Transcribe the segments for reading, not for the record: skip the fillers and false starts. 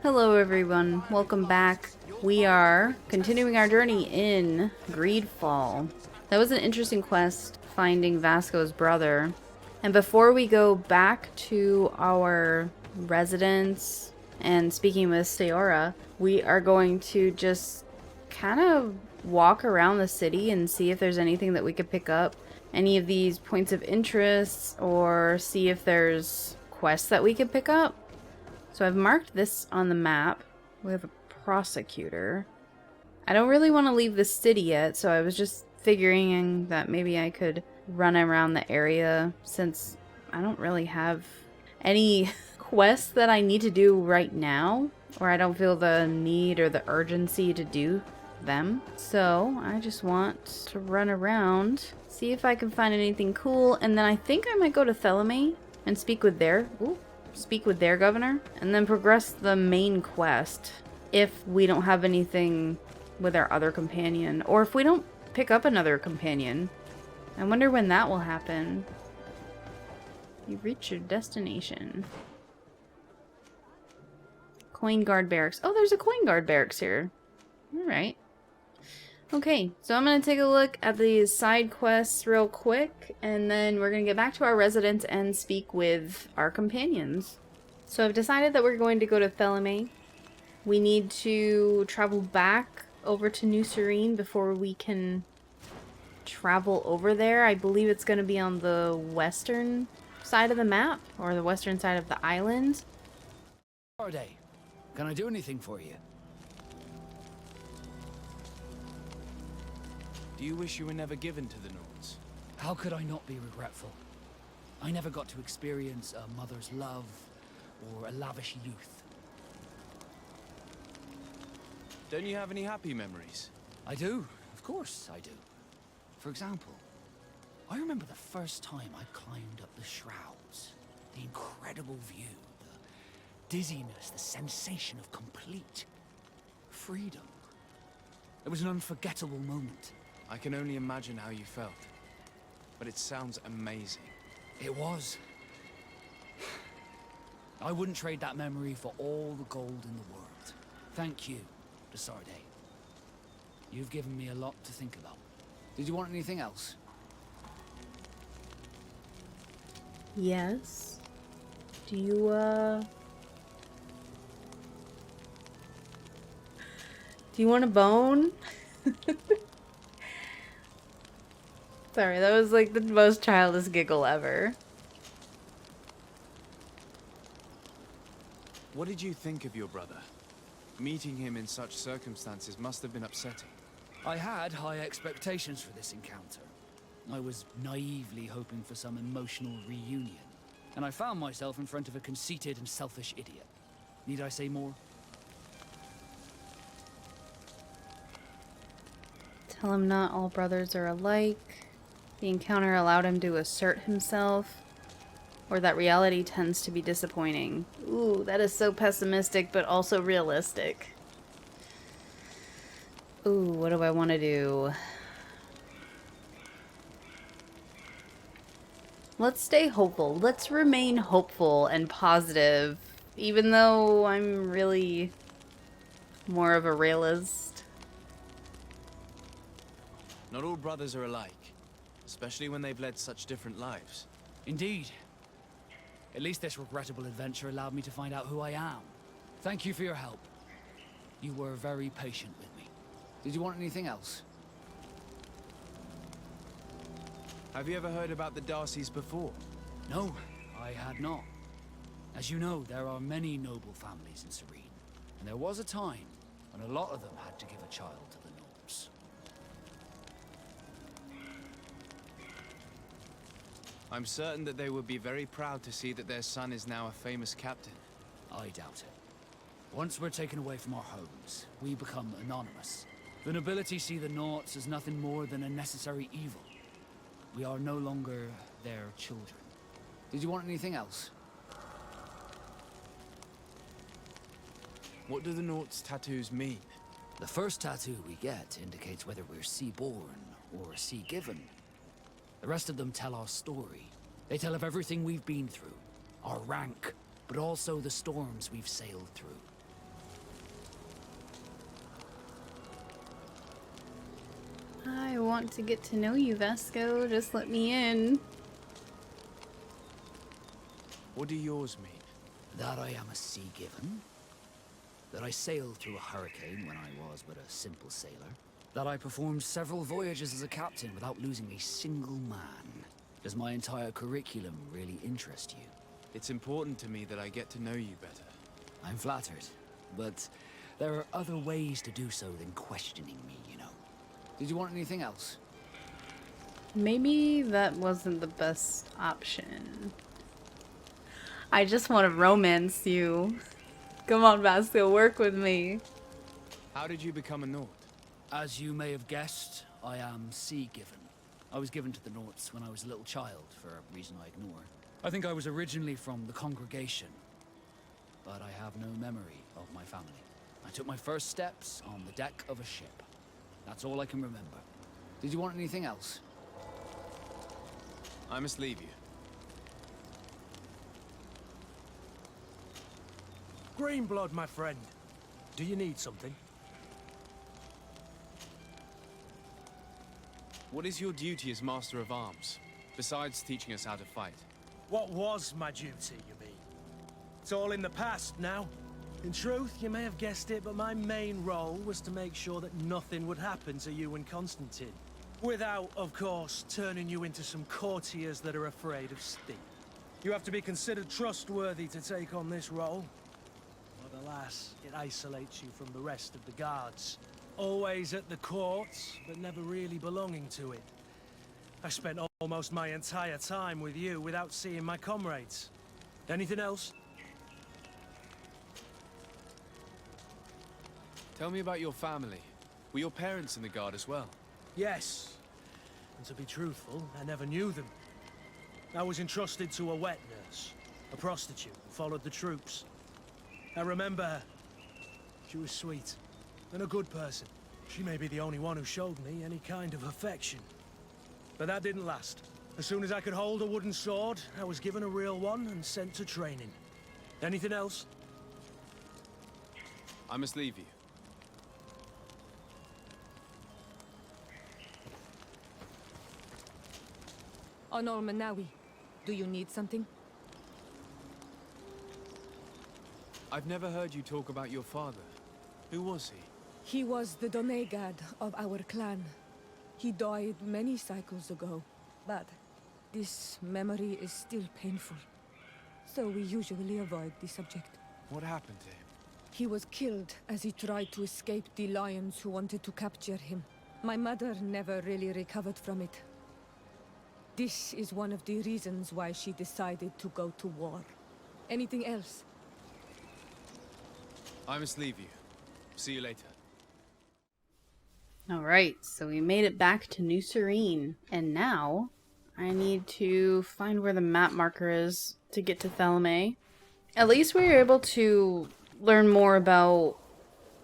Hello everyone, welcome back. We are continuing our journey in GreedFall. That was an interesting quest, finding Vasco's brother. And before we go back to our residence and speaking with Sayora, we are going to just kind of walk around the city and see if there's anything that we could pick up. Any of these points of interest, or see if there's quests that we could pick up. So I've marked this on the map. We have a prosecutor. I don't really want to leave the city yet, so I was just figuring that maybe I could run around the area since I don't really have any quests that I need to do right now, or I don't feel the need or the urgency to do them. So I just want to run around, see if I can find anything cool, and then I think I might go to Thélème and speak with their governor, and then progress the main quest if we don't have anything with our other companion, or if we don't pick up another companion. I wonder when that will happen. You reach your destination. Coin Guard Barracks. Oh, there's a Coin Guard Barracks here. Alright. Okay, so I'm going to take a look at these side quests real quick, and then we're going to get back to our residence and speak with our companions. So I've decided that we're going to go to Thélème. We need to travel back over to New Serene before we can travel over there. I believe it's going to be on the western side of the map, or the western side of the island. Day. Can I do anything for you? Do you wish you were never given to the Nords? How could I not be regretful? I never got to experience a mother's love or a lavish youth. Don't you have any happy memories? I do, of course I do. For example, I remember the first time I climbed up the shrouds. The incredible view, the dizziness, the sensation of complete freedom. It was an unforgettable moment. I can only imagine how you felt. But it sounds amazing. It was. I wouldn't trade that memory for all the gold in the world. Thank you, Desarde. You've given me a lot to think about. Did you want anything else? Yes. Do you want a bone? Sorry, that was like the most childish giggle ever. What did you think of your brother? Meeting him in such circumstances must have been upsetting. I had high expectations for this encounter. I was naively hoping for some emotional reunion, and I found myself in front of a conceited and selfish idiot. Need I say more? Tell him not all brothers are alike. The encounter allowed him to assert himself, or that reality tends to be disappointing. Ooh, that is so pessimistic, but also realistic. Ooh, what do I want to do? Let's stay hopeful. Let's remain hopeful and positive, even though I'm really more of a realist. Not all brothers are alike, especially when they've led such different lives. Indeed. At least this regrettable adventure allowed me to find out who I am. Thank you for your help. You were very patient with me. Did you want anything else? Have you ever heard about the Darcys before? No, I had not. As you know, there are many noble families in Serene, and there was a time when a lot of them had to give a child to the Nords. I'm certain that they would be very proud to see that their son is now a famous captain. I doubt it. Once we're taken away from our homes, we become anonymous. The nobility see the Nords as nothing more than a necessary evil. We are no longer their children. Did you want anything else? What do the Nords tattoos mean? The first tattoo we get indicates whether we're sea-born or sea-given. The rest of them tell our story. They tell of everything we've been through, our rank, but also the storms we've sailed through. I want to get to know you, Vasco. Just let me in. What do yours mean? That I am a sea given. That I sailed through a hurricane when I was but a simple sailor. That I performed several voyages as a captain without losing a single man. Does my entire curriculum really interest you? It's important to me that I get to know you better. I'm flattered, but there are other ways to do so than questioning me, you know. Did you want anything else? Maybe that wasn't the best option. I just want to romance you. Come on, Vasco, work with me. How did you become a Nord? As you may have guessed, I am sea given. I was given to the Norts when I was a little child, for a reason I ignore. I think I was originally from the congregation, but I have no memory of my family. I took my first steps on the deck of a ship. That's all I can remember. Did you want anything else? I must leave you. Greenblood, my friend. Do you need something? What is your duty as Master of Arms, besides teaching us how to fight? What was my duty, you mean? It's all in the past now. In truth, you may have guessed it, but my main role was to make sure that nothing would happen to you and Constantine. Without, of course, turning you into some courtiers that are afraid of steam. You have to be considered trustworthy to take on this role. But alas, it isolates you from the rest of the guards. Always at the court, but never really belonging to it. I spent almost my entire time with you without seeing my comrades. Anything else? Tell me about your family. Were your parents in the Guard as well? Yes. And to be truthful, I never knew them. I was entrusted to a wet nurse, a prostitute who followed the troops. I remember her. She was sweet, and a good person. She may be the only one who showed me any kind of affection. But that didn't last. As soon as I could hold a wooden sword, I was given a real one and sent to training. Anything else? I must leave you. Honor Manawi, do you need something? I've never heard you talk about your father. Who was he? He was the Donegad of our clan. He died many cycles ago, but this memory is still painful. So we usually avoid the subject. What happened to him? He was killed as he tried to escape the lions who wanted to capture him. My mother never really recovered from it. This is one of the reasons why she decided to go to war. Anything else? I must leave you. See you later. Alright, so we made it back to New Serene. And now, I need to find where the map marker is to get to Thélème. At least we were able to learn more about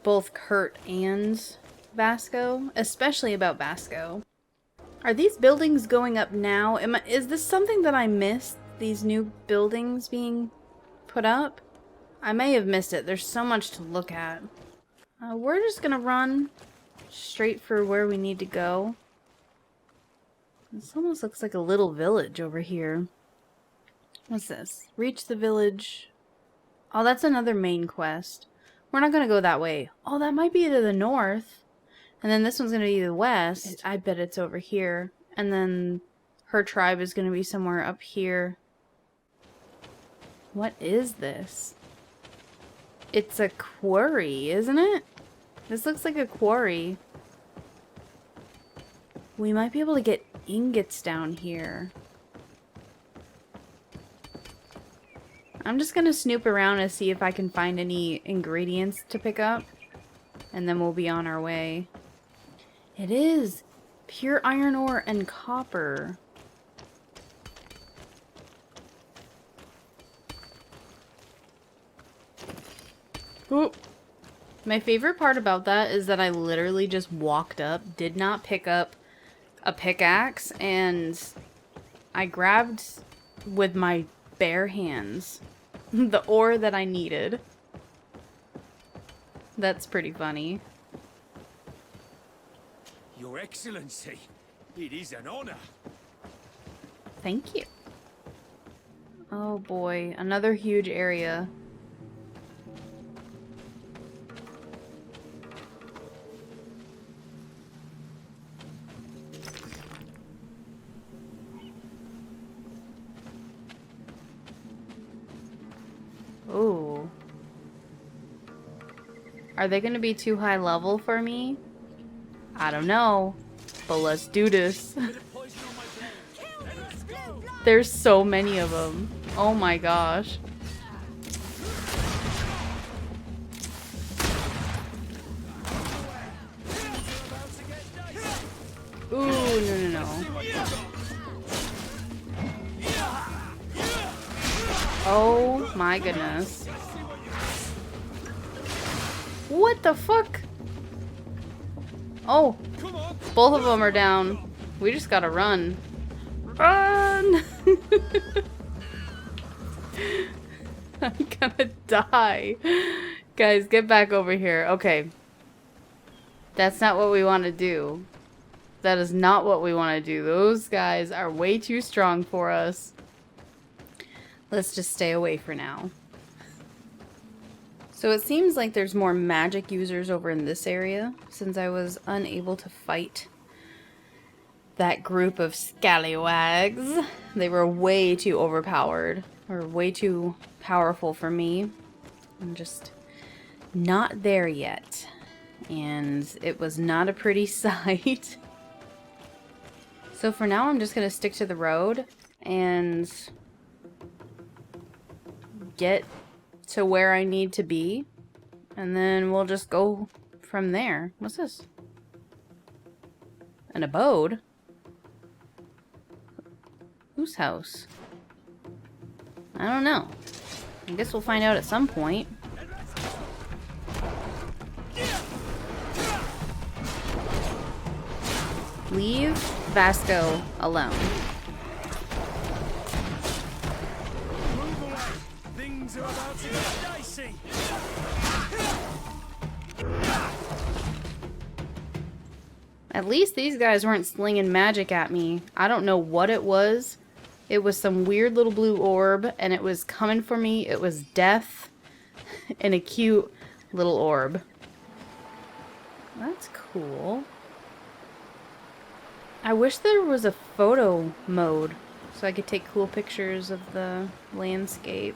both Kurt and Vasco. Especially about Vasco. Are these buildings going up now? Is this something that I missed? These new buildings being put up? I may have missed it. There's so much to look at. We're just gonna run straight for where we need to go. This almost looks like a little village over here. What's this? Reach the village. Oh, that's another main quest. We're not gonna go that way. Oh, that might be to the north. And then this one's gonna be the west. I bet it's over here. And then her tribe is gonna be somewhere up here. What is this? It's a quarry, isn't it? This looks like a quarry. We might be able to get ingots down here. I'm just gonna snoop around and see if I can find any ingredients to pick up. And then we'll be on our way. It is! Pure iron ore and copper. Ooh. My favorite part about that is that I literally just walked up, did not pick up a pickaxe, and I grabbed with my bare hands the ore that I needed. That's pretty funny. Your Your Excellency, it is an honor. Thank you. Oh boy, another huge area. Ooh. Are they gonna be too high level for me? I don't know. But let's do this. There's so many of them. Oh my gosh. Ooh, no. Oh my goodness. What the fuck? Oh, both of them are down. We just gotta run. Run! I'm gonna die. Guys, get back over here. Okay. That's not what we want to do. That is not what we want to do. Those guys are way too strong for us. Let's just stay away for now. So it seems like there's more magic users over in this area, since I was unable to fight that group of scallywags. They were way too overpowered, or way too powerful for me. I'm just not there yet. And it was not a pretty sight. So for now, I'm just gonna stick to the road and get to where I need to be, and then we'll just go from there. What's this? An abode? Whose house? I don't know. I guess we'll find out at some point. Leave Vasco alone. Things are about to get dicey. At least these guys weren't slinging magic at me. I don't know what it was. It was some weird little blue orb, and it was coming for me. It was death in a cute little orb. That's cool. I wish there was a photo mode so I could take cool pictures of the landscape.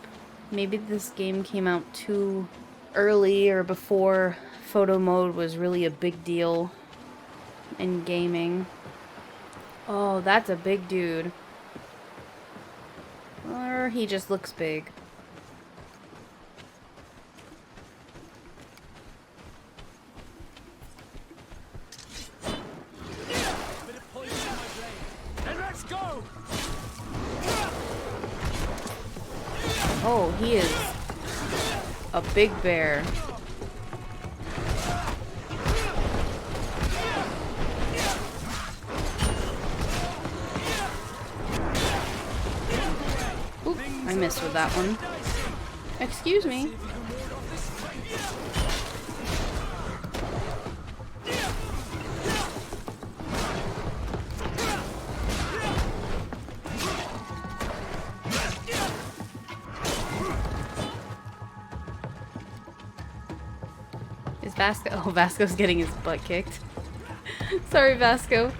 Maybe this game came out too early or before photo mode was really a big deal in gaming. Oh, that's a big dude. Or he just looks big. Oh, he is a big bear. Oop, I missed with that one. Excuse me. Vasco. Oh, Vasco's getting his butt kicked. Sorry, Vasco.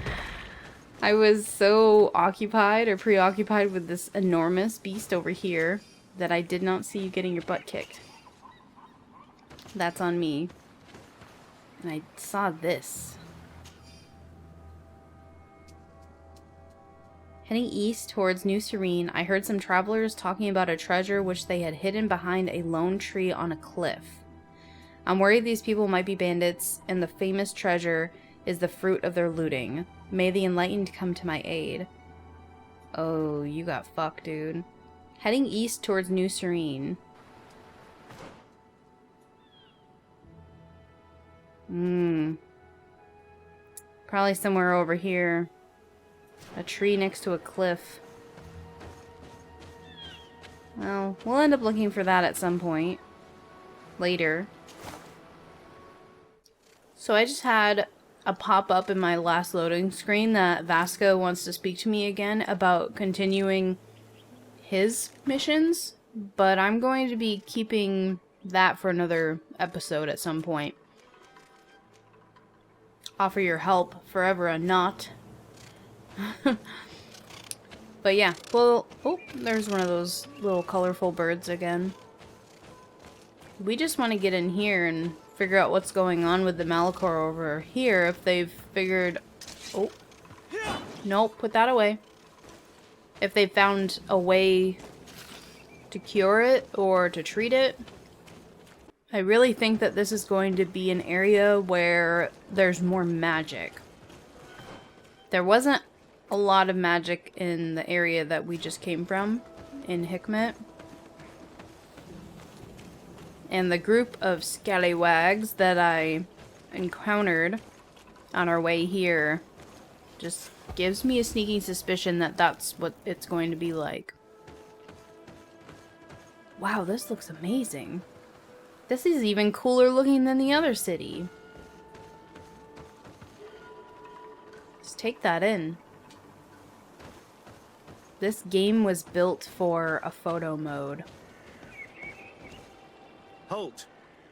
I was so occupied or preoccupied with this enormous beast over here that I did not see you getting your butt kicked. That's on me. And I saw this. Heading east towards New Serene, I heard some travelers talking about a treasure which they had hidden behind a lone tree on a cliff. I'm worried these people might be bandits, and the famous treasure is the fruit of their looting. May the enlightened come to my aid. Oh, you got fucked, dude. Heading east towards New Serene. Probably somewhere over here. A tree next to a cliff. Well, we'll end up looking for that at some point. Later. So I just had a pop-up in my last loading screen that Vasco wants to speak to me again about continuing his missions, but I'm going to be keeping that for another episode at some point. Offer your help forever and not. But yeah, well, oh, there's one of those little colorful birds again. We just want to get in here and figure out what's going on with the Malachor over here, if they've figured... Oh. Nope, put that away. If they've found a way to cure it or to treat it. I really think that this is going to be an area where there's more magic. There wasn't a lot of magic in the area that we just came from, in Hikmet. And the group of scallywags that I encountered on our way here just gives me a sneaking suspicion that that's what it's going to be like. Wow, this looks amazing. This is even cooler looking than the other city. Just take that in. This game was built for a photo mode. Halt!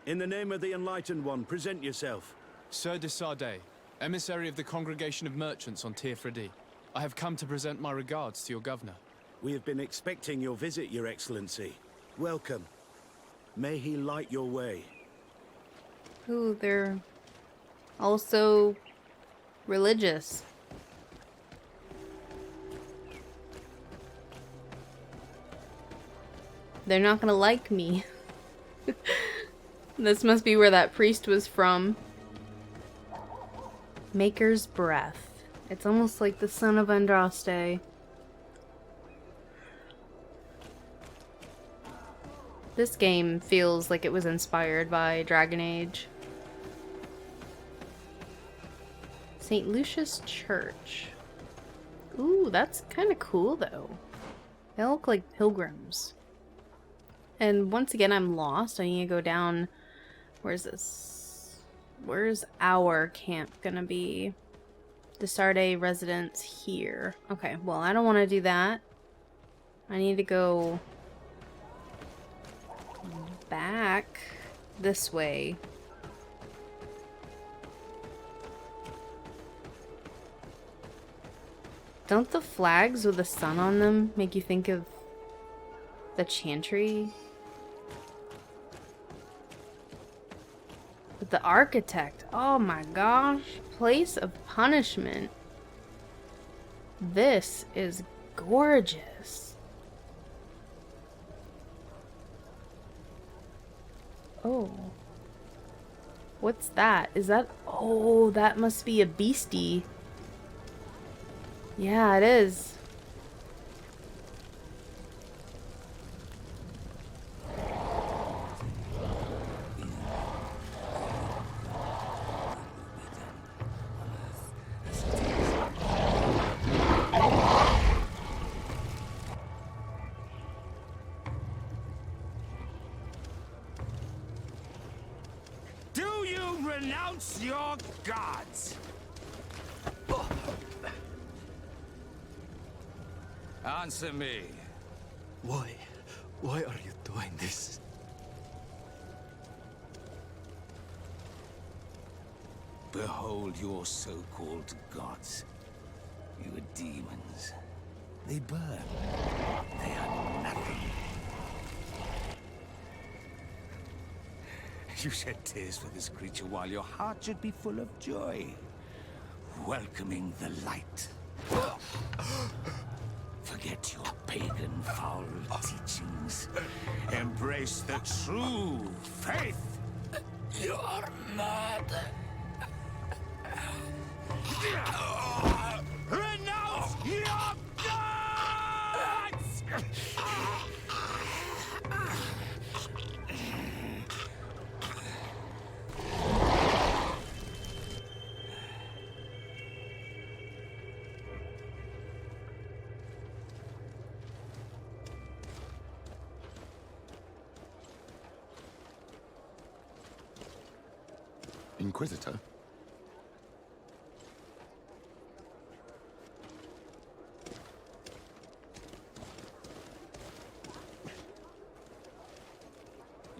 In the name of the Enlightened One, present yourself. Sir de Sardet, emissary of the Congregation of Merchants on Tirfredi. I have come to present my regards to your governor. We have been expecting your visit, Your Excellency. Welcome. May he light your way. Ooh, they're also religious. They're not gonna like me. This must be where that priest was from. Maker's Breath. It's almost like the son of Andraste. This game feels like it was inspired by Dragon Age. St. Lucius Church. Ooh, that's kind of cool though. They look like pilgrims. And once again, I'm lost. I need to go down. Where's this? Where's our camp gonna be? The Sardet residence here. Okay, well, I don't want to do that. I need to go back this way. Don't the flags with the sun on them make you think of the Chantry? But the architect, oh my gosh, place of punishment. This is gorgeous. Oh. What's that? Is that, oh, that must be a beastie. Yeah, it is. Do you renounce your gods? Answer me. Why? Why are you doing this? Behold your so-called gods. You are demons. They burn. They are nothing. You shed tears for this creature while your heart should be full of joy. Welcoming the light. Forget your pagan foul teachings. Embrace the true faith. You are mad. Renounce your gods! Inquisitor?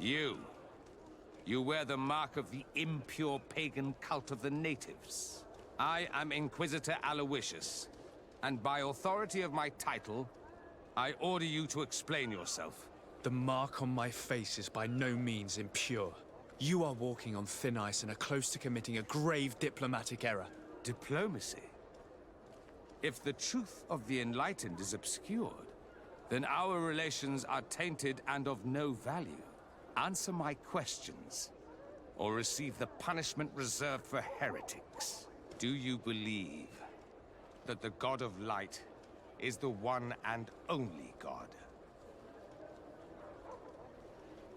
You wear the mark of the impure pagan cult of the natives. I am Inquisitor Aloysius, and by authority of my title, I order you to explain yourself. The mark on my face is by no means impure. You are walking on thin ice and are close to committing a grave diplomatic error. Diplomacy? If the truth of the Enlightened is obscured, then our relations are tainted and of no value. Answer my questions, or receive the punishment reserved for heretics. Do you believe that the God of Light is the one and only God?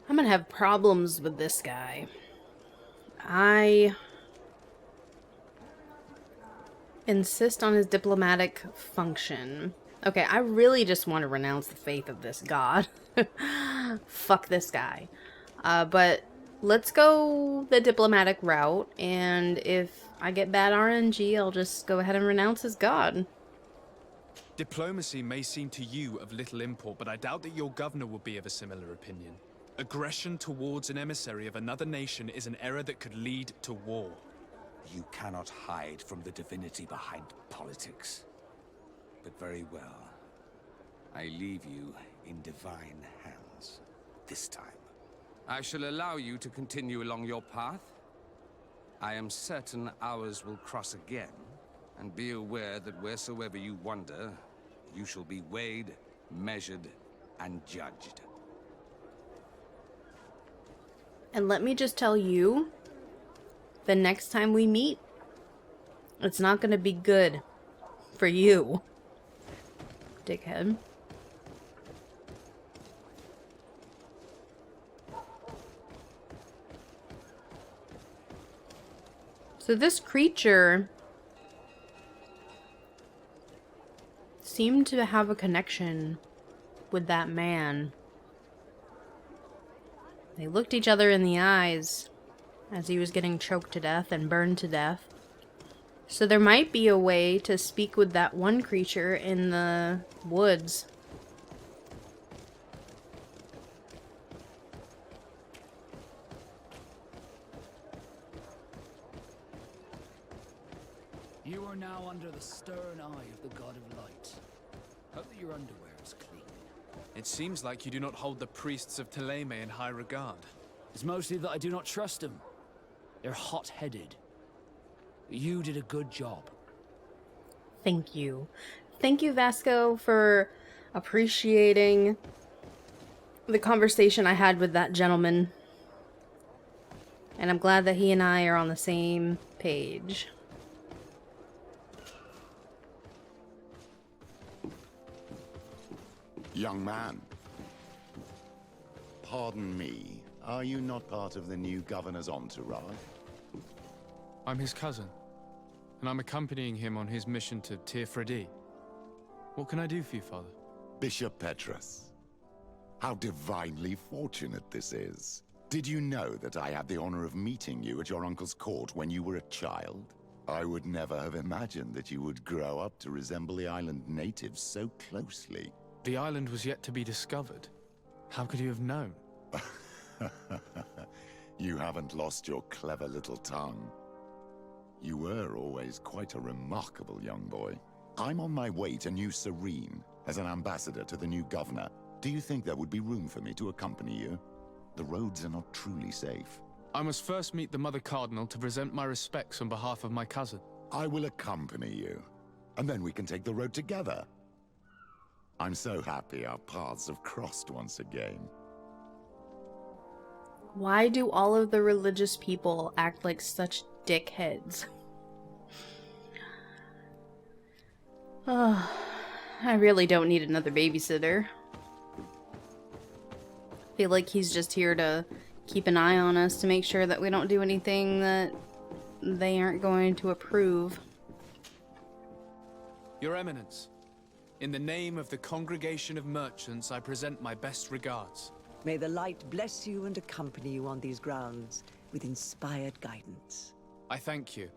I'm gonna have problems with this guy. I insist on his diplomatic function. Okay, I really just want to renounce the faith of this god. Fuck this guy. But let's go the diplomatic route, and if I get bad RNG, I'll just go ahead and renounce his god. Diplomacy may seem to you of little import, but I doubt that your governor will be of a similar opinion. Aggression towards an emissary of another nation is an error that could lead to war. You cannot hide from the divinity behind politics. But very well. I leave you in divine hands. This time. I shall allow you to continue along your path. I am certain ours will cross again. And be aware that wheresoever you wander, you shall be weighed, measured, and judged. And let me just tell you, the next time we meet, it's not going to be good for you, dickhead. So this creature seemed to have a connection with that man. They looked each other in the eyes as he was getting choked to death and burned to death. So there might be a way to speak with that one creature in the woods. You are now under the stern eye of the God of Light. Hope that your underwear is clean. It seems like you do not hold the priests of Thélème in high regard. It's mostly that I do not trust them. They're hot-headed. You did a good job. Thank you. Thank you, Vasco, for appreciating the conversation I had with that gentleman. And I'm glad that he and I are on the same page. Young man, pardon me, are you not part of the new governor's entourage? I'm his cousin, and I'm accompanying him on his mission to Thélème. What can I do for you, Father? Bishop Petrus, how divinely fortunate this is. Did you know that I had the honor of meeting you at your uncle's court when you were a child? I would never have imagined that you would grow up to resemble the island natives so closely. The island was yet to be discovered. How could you have known? You haven't lost your clever little tongue. You were always quite a remarkable young boy. I'm on my way to New Serene as an ambassador to the new governor. Do you think there would be room for me to accompany you? The roads are not truly safe. I must first meet the Mother Cardinal to present my respects on behalf of my cousin. I will accompany you, and then we can take the road together. I'm so happy our paths have crossed once again. Why do all of the religious people act like such dickheads? Oh, I really don't need another babysitter. I feel like he's just here to keep an eye on us to make sure that we don't do anything that they aren't going to approve. Your Eminence, in the name of the Congregation of Merchants, I present my best regards. May the light bless you and accompany you on these grounds with inspired guidance. I thank you.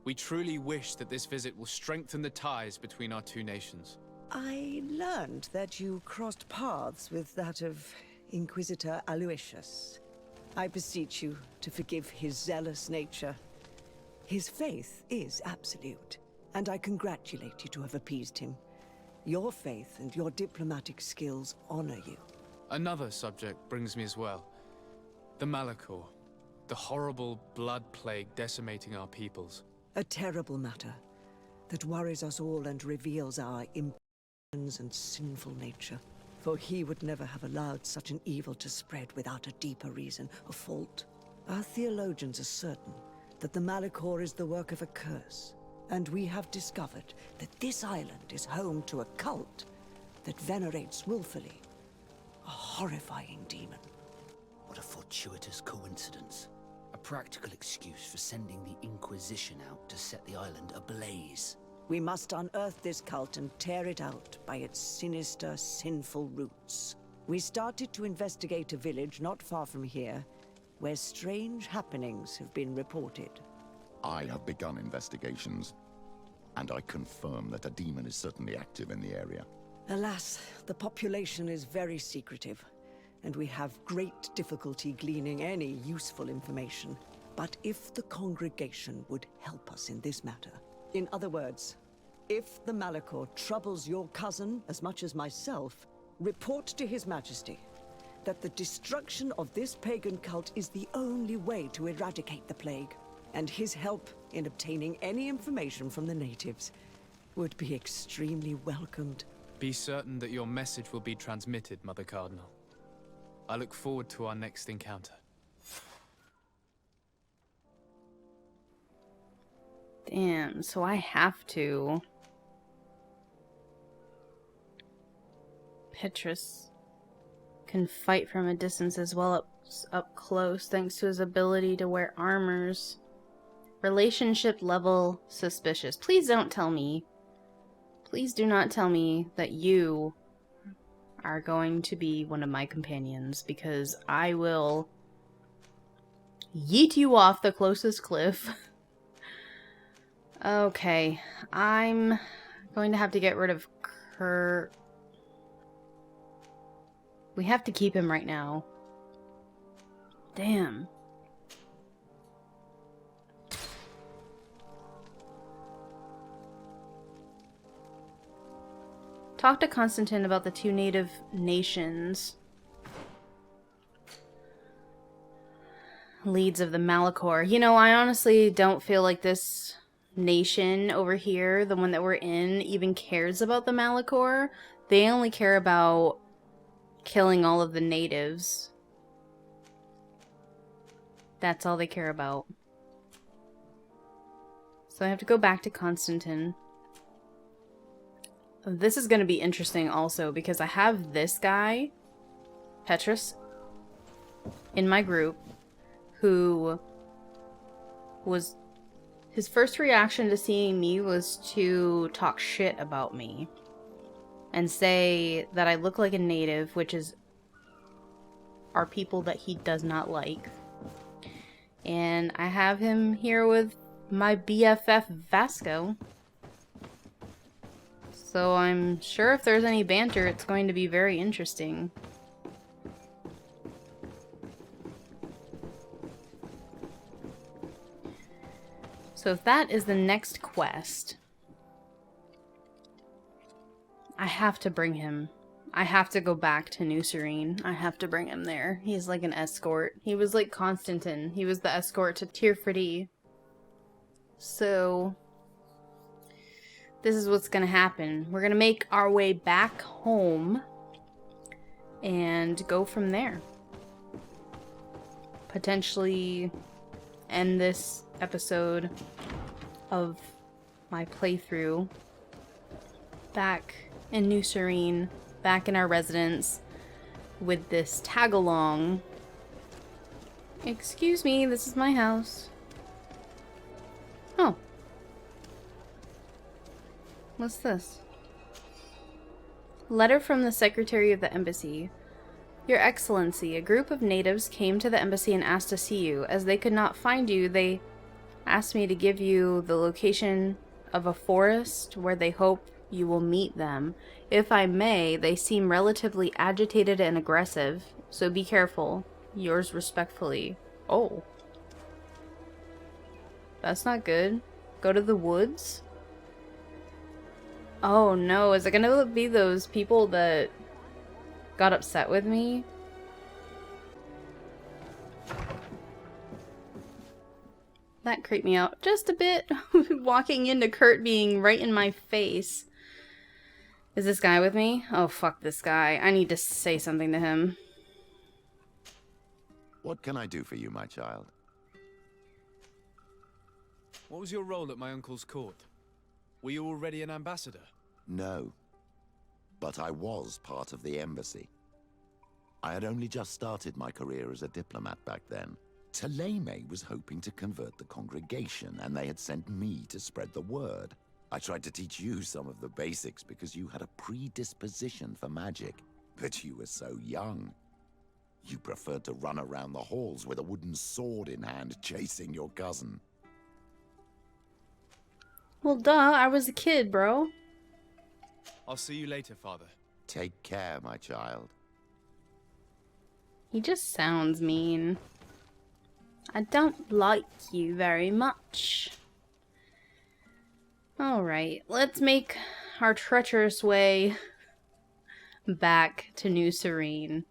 We truly wish that this visit will strengthen the ties between our two nations. I learned that you crossed paths with that of Inquisitor Aloysius. I beseech you to forgive his zealous nature. His faith is absolute, and I congratulate you to have appeased him. Your faith and your diplomatic skills honor you. Another subject brings me as well. The Malachor. The horrible blood plague decimating our peoples. A terrible matter that worries us all and reveals our imperfections and sinful nature. For he would never have allowed such an evil to spread without a deeper reason, a fault. Our theologians are certain that the Malachor is the work of a curse, and we have discovered that this island is home to a cult that venerates willfully a horrifying demon. What a fortuitous coincidence. A practical excuse for sending the Inquisition out to set the island ablaze. We must unearth this cult and tear it out by its sinister, sinful roots. We started to investigate a village not far from here, where strange happenings have been reported. I have begun investigations, and I confirm that a demon is certainly active in the area. Alas, the population is very secretive, and we have great difficulty gleaning any useful information. But if the congregation would help us in this matter, in other words, if the Malachor troubles your cousin as much as myself, report to His Majesty that the destruction of this pagan cult is the only way to eradicate the plague, and his help in obtaining any information from the natives would be extremely welcomed. Be certain that your message will be transmitted, Mother Cardinal. I look forward to our next encounter. Damn, so I have to. Petrus can fight from a distance as well up close thanks to his ability to wear armors. Relationship level suspicious. Please don't tell me. Please do not tell me that you are going to be one of my companions, because I will yeet you off the closest cliff. Okay, I'm going to have to get rid of Kurt. We have to keep him right now. Damn. Talk to Constantine about the two native nations. Leads of the Malachor. You know, I honestly don't feel like this nation over here, the one that we're in, even cares about the Malachor. They only care about killing all of the natives. That's all they care about. So I have to go back to Constantine. This is going to be interesting also, because I have this guy, Petrus, in my group, who was... his first reaction to seeing me was to talk shit about me. And say that I look like a native, which is... are people that he does not like. And I have him here with my BFF Vasco. So I'm sure if there's any banter, it's going to be very interesting. So if that is the next quest, I have to bring him. I have to go back to New Serene. I have to bring him there. He's like an escort. He was like Constantine. He was the escort to Tirfredi. So this is what's gonna happen. We're gonna make our way back home and go from there. Potentially end this episode of my playthrough back in New Serene, back in our residence with this tag-along. Excuse me, this is my house. Oh. What's this? Letter from the Secretary of the Embassy. Your Excellency, a group of natives came to the embassy and asked to see you. As they could not find you, they asked me to give you the location of a forest where they hope you will meet them. If I may, they seem relatively agitated and aggressive. so be careful. Yours respectfully. Oh. That's not good. Go to the woods? Oh no, is it gonna be those people that got upset with me? That creeped me out just a bit. Walking into Kurt being right in my face. Is this guy with me? Oh, fuck this guy. I need to say something to him. What can I do for you, my child? What was your role at my uncle's court? Were you already an ambassador? No. But I was part of the embassy. I had only just started my career as a diplomat back then. Thélème was hoping to convert the congregation, and they had sent me to spread the word. I tried to teach you some of the basics because you had a predisposition for magic, but you were so young. You preferred to run around the halls with a wooden sword in hand, chasing your cousin. Well, duh, I was a kid, bro. I'll see you later, Father. Take care, my child. He just sounds mean. I don't like you very much. Alright, let's make our treacherous way back to New Serene.